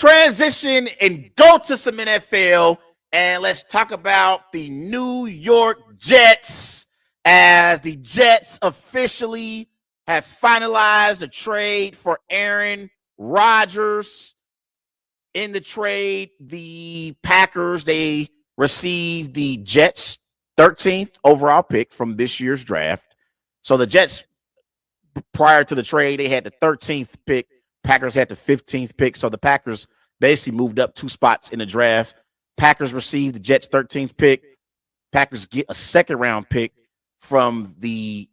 transition and go to some NFL, and let's talk about the New York Jets, as the Jets officially have finalized a trade for Aaron Rodgers. In the trade, the Packers, they received the Jets' 13th overall pick from this year's draft. So the Jets, prior to the trade, they had the 13th pick. Packers had the 15th pick. So the Packers basically moved up 2 spots in the draft. Packers received the Jets' 13th pick. Packers get a second-round pick from the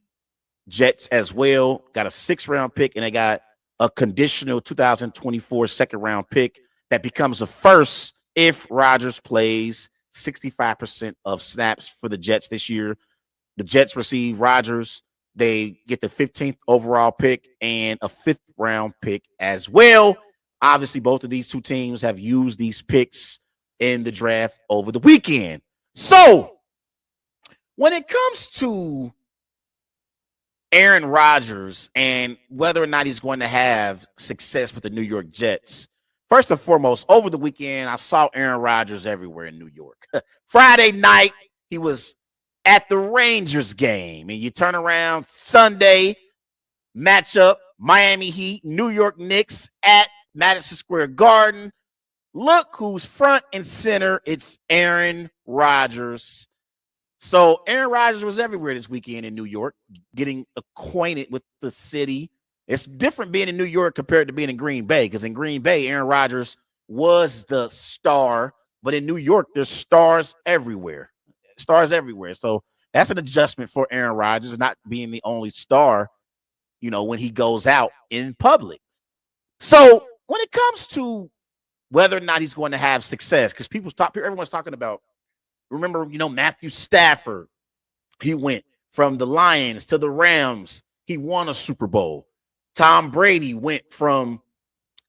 Jets as well. Got a 6th-round pick, and they got a conditional 2024 second-round pick that becomes a first if Rodgers plays 65% of snaps for the Jets this year. The Jets receive Rodgers. They get the 15th overall pick and a 5th-round pick as well. Obviously, both of these two teams have used these picks in the draft over the weekend. So, when it comes to Aaron Rodgers and whether or not he's going to have success with the New York Jets, first and foremost, over the weekend, I saw Aaron Rodgers everywhere in New York. Friday night, he was at the Rangers game. And you turn around Sunday, matchup, Miami Heat, New York Knicks at Madison Square Garden. Look who's front and center. It's Aaron Rodgers. So Aaron Rodgers was everywhere this weekend in New York, getting acquainted with the city. It's different being in New York compared to being in Green Bay, because in Green Bay, Aaron Rodgers was the star, but in New York, there's stars everywhere. Stars everywhere. So that's an adjustment for Aaron Rodgers, not being the only star, when he goes out in public. So when it comes to whether or not he's going to have success, because everyone's talking about, remember, Matthew Stafford, he went from the Lions to the Rams. He won a Super Bowl. Tom Brady went from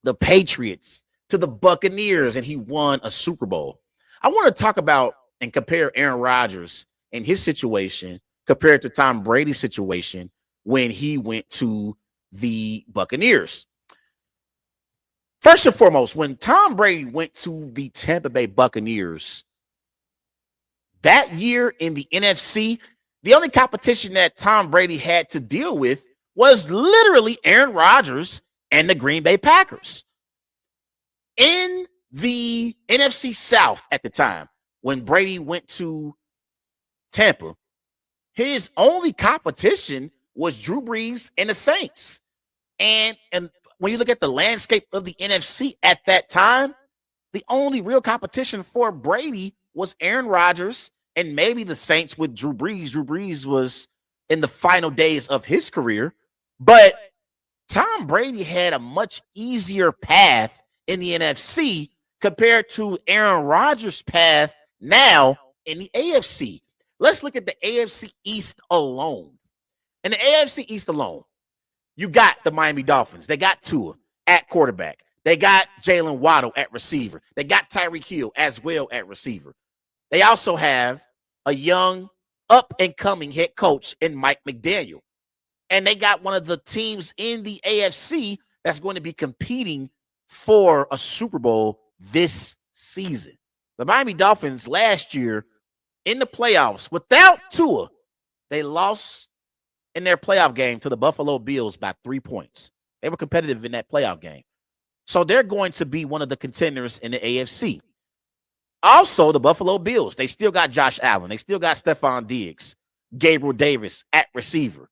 the Patriots to the Buccaneers, and he won a Super Bowl. I want to talk about and compare Aaron Rodgers and his situation compared to Tom Brady's situation when he went to the Buccaneers. First and foremost, when Tom Brady went to the Tampa Bay Buccaneers, that year in the NFC, the only competition that Tom Brady had to deal with was literally Aaron Rodgers and the Green Bay Packers. In the NFC South at the time, when Brady went to Tampa, his only competition was Drew Brees and the Saints. And when you look at the landscape of the NFC at that time, the only real competition for Brady was Aaron Rodgers and maybe the Saints with Drew Brees. Drew Brees was in the final days of his career, but Tom Brady had a much easier path in the NFC compared to Aaron Rodgers' path now in the AFC. Let's look at the AFC East alone. In the AFC East alone, you got the Miami Dolphins. They got Tua at quarterback. They got Jalen Waddle at receiver. They got Tyreek Hill as well at receiver. They also have a young, up-and-coming head coach in Mike McDaniel. And they got one of the teams in the AFC that's going to be competing for a Super Bowl this season. The Miami Dolphins last year in the playoffs, without Tua, they lost in their playoff game to the Buffalo Bills by 3 points. They were competitive in that playoff game. So they're going to be one of the contenders in the AFC. Also, the Buffalo Bills, they still got Josh Allen. They still got Stephon Diggs, Gabriel Davis at receiver,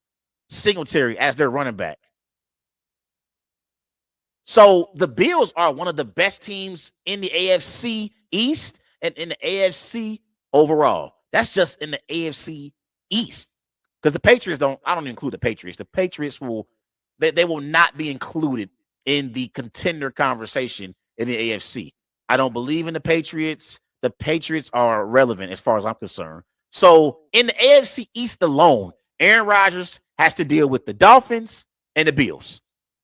Singletary as their running back. So the Bills are one of the best teams in the AFC East and in the AFC overall. That's just in the AFC East. Because the Patriots I don't include the Patriots. The Patriots they will not be included in the contender conversation in the AFC. I don't believe in the Patriots. The Patriots are irrelevant as far as I'm concerned. So in the AFC East alone, Aaron Rodgers has to deal with the Dolphins and the Bills.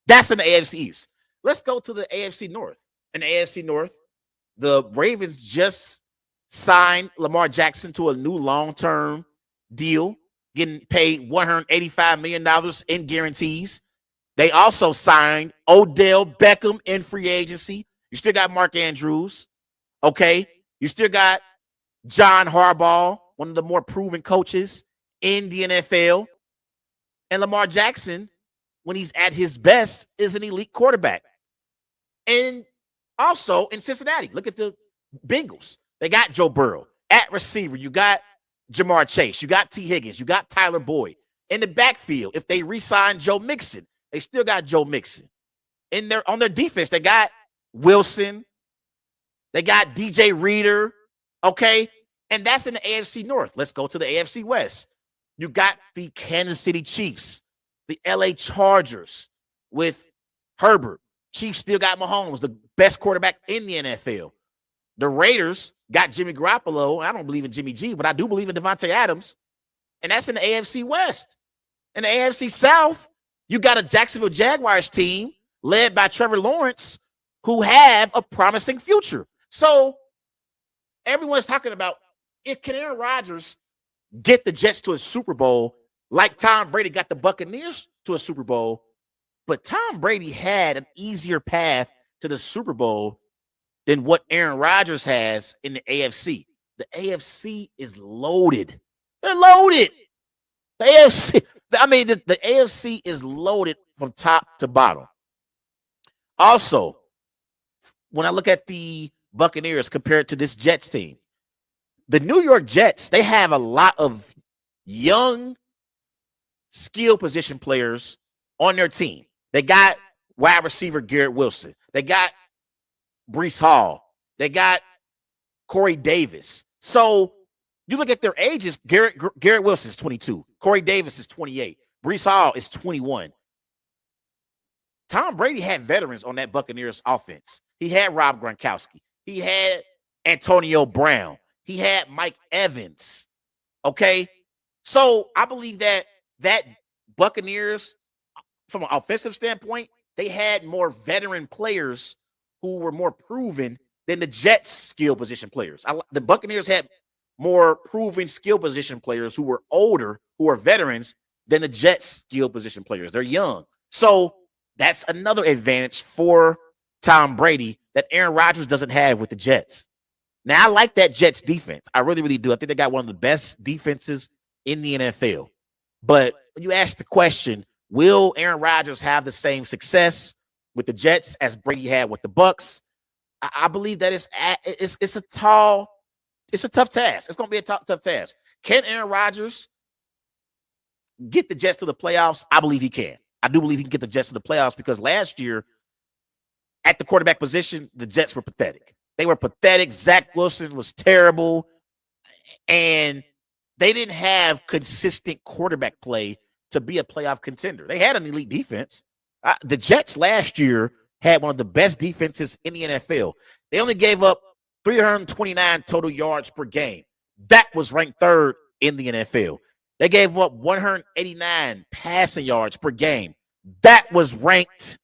That's in the AFC East. Let's go to the AFC North. In the AFC North, the Ravens just signed Lamar Jackson to a new long-term deal, getting paid $185 million in guarantees. They also signed Odell Beckham in free agency, You still got Mark Andrews. Okay. You still got John Harbaugh, one of the more proven coaches in the NFL. And Lamar Jackson, when he's at his best, is an elite quarterback. And also in Cincinnati, look at the Bengals. They got Joe Burrow. At receiver, you got Jamar Chase. You got T. Higgins. You got Tyler Boyd. In the backfield, if they re-sign Joe Mixon, they still got Joe Mixon. On their defense, they got Wilson. They got DJ Reader. Okay. And that's in the AFC North. Let's go to the AFC West. You got the Kansas City Chiefs, the LA Chargers with Herbert. Chiefs still got Mahomes, the best quarterback in the NFL. The Raiders got Jimmy Garoppolo. I don't believe in Jimmy G, but I do believe in Devontae Adams. And that's in the AFC West. In the AFC South, you got a Jacksonville Jaguars team led by Trevor Lawrence who have a promising future. So everyone's talking about, can Aaron Rodgers get the Jets to a Super Bowl like Tom Brady got the Buccaneers to a Super Bowl? But Tom Brady had an easier path to the Super Bowl than what Aaron Rodgers has in the AFC. The AFC is loaded. They're loaded. The AFC is loaded from top to bottom. Also, when I look at the Buccaneers compared to this Jets team, the New York Jets, they have a lot of young skill position players on their team. They got wide receiver Garrett Wilson. They got Breece Hall. They got Corey Davis. So you look at their ages, Garrett Wilson is 22. Corey Davis is 28. Breece Hall is 21. Tom Brady had veterans on that Buccaneers offense. He had Rob Gronkowski. He had Antonio Brown. He had Mike Evans. Okay? So I believe that Buccaneers, from an offensive standpoint, they had more veteran players who were more proven than the Jets skill position players. The Buccaneers had more proven skill position players who were older, who are veterans, than the Jets skill position players. They're young. So that's another advantage for Tom Brady that Aaron Rodgers doesn't have with the Jets. Now, I like that Jets defense. I really, really do. I think they got one of the best defenses in the NFL. But when you ask the question, will Aaron Rodgers have the same success with the Jets as Brady had with the Bucs? I believe that it's a tough task. It's going to be a tough task. Can Aaron Rodgers get the Jets to the playoffs? I believe he can. I do believe he can get the Jets to the playoffs because last year at the quarterback position, the Jets were pathetic. They were pathetic. Zach Wilson was terrible. And they didn't have consistent quarterback play to be a playoff contender. They had an elite defense. The Jets last year had one of the best defenses in the NFL. They only gave up 329 total yards per game. That was ranked third in the NFL. They gave up 189 passing yards per game. That was ranked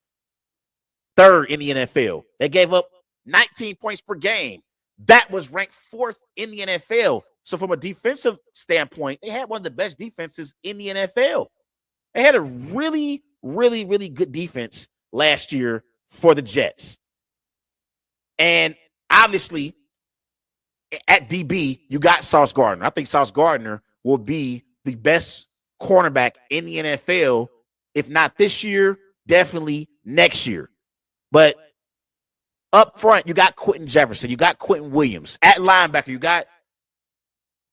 third in the NFL. They gave up 19 points per game. That was ranked fourth in the NFL. So from a defensive standpoint, they had one of the best defenses in the NFL. They had a really, really, really good defense last year for the Jets. And obviously, at DB, you got Sauce Gardner. I think Sauce Gardner will be the best cornerback in the NFL, if not this year, definitely next year. But up front, you got Quentin Jefferson. You got Quentin Williams. At linebacker, you got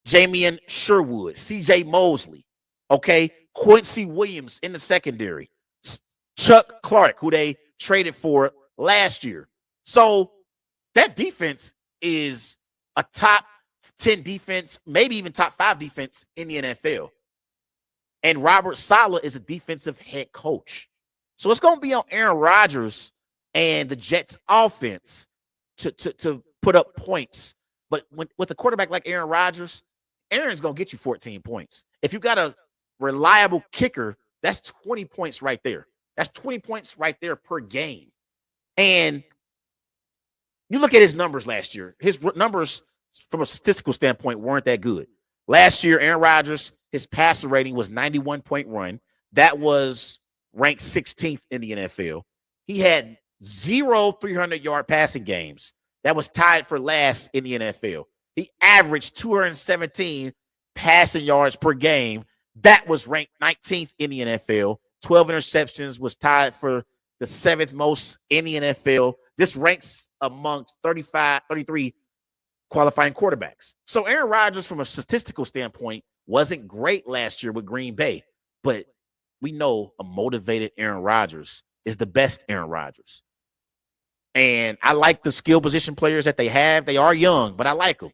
Jamian Sherwood, C.J. Mosley, okay? Quincy Williams in the secondary. Chuck Clark, who they traded for last year. So that defense is a top 10 defense, maybe even top 5 defense in the NFL. And Robert Saleh is a defensive head coach. So it's going to be on Aaron Rodgers and the Jets offense to put up points. But with a quarterback like Aaron Rodgers, Aaron's going to get you 14 points. If you got a reliable kicker, that's 20 points right there. That's 20 points right there per game. And you look at his numbers last year. His numbers from a statistical standpoint weren't that good. Last year, Aaron Rodgers, his passer rating was 91.1. That was ranked 16th in the NFL. He had zero 300-yard passing games. That was tied for last in the NFL. He averaged 217 passing yards per game. That was ranked 19th in the NFL. 12 interceptions, was tied for the 7th most in the NFL. This ranks amongst 33 qualifying quarterbacks. So Aaron Rodgers, from a statistical standpoint, wasn't great last year with Green Bay. But we know a motivated Aaron Rodgers is the best Aaron Rodgers. And I like the skill position players that they have. They are young, but I like them.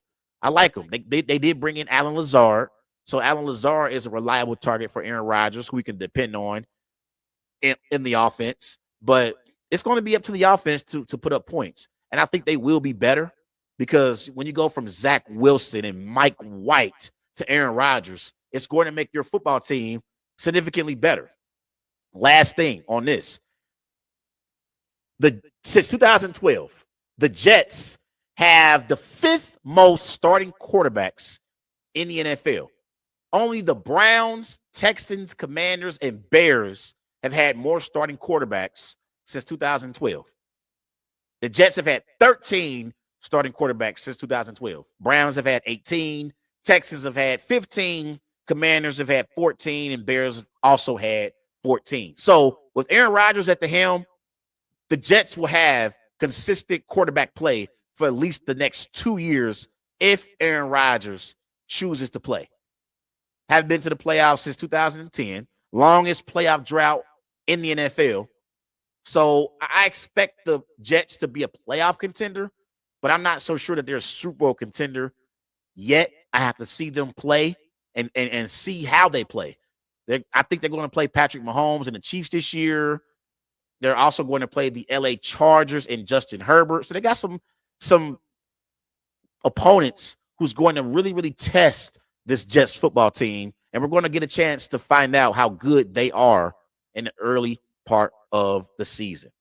They did bring in Alan Lazard. So Alan Lazard is a reliable target for Aaron Rodgers, who we can depend on in the offense. But it's going to be up to the offense to put up points. And I think they will be better, because when you go from Zach Wilson and Mike White to Aaron Rodgers, it's going to make your football team significantly better. Last thing on this. Since 2012, the Jets have the 5th most starting quarterbacks in the NFL. Only the Browns, Texans, Commanders, and Bears have had more starting quarterbacks since 2012. The Jets have had 13 starting quarterbacks since 2012. Browns have had 18. Texans have had 15. Commanders have had 14. And Bears have also had 14. So with Aaron Rodgers at the helm, the Jets will have consistent quarterback play for at least the next 2 years if Aaron Rodgers chooses to play. Have been to the playoffs since 2010, longest playoff drought in the NFL. So I expect the Jets to be a playoff contender, but I'm not so sure that they're a Super Bowl contender yet. I have to see them play and see how they play. I think they're going to play Patrick Mahomes and the Chiefs this year. They're also going to play the LA Chargers and Justin Herbert. So they got some opponents who's going to really, really test this Jets football team. And we're going to get a chance to find out how good they are in the early part of the season.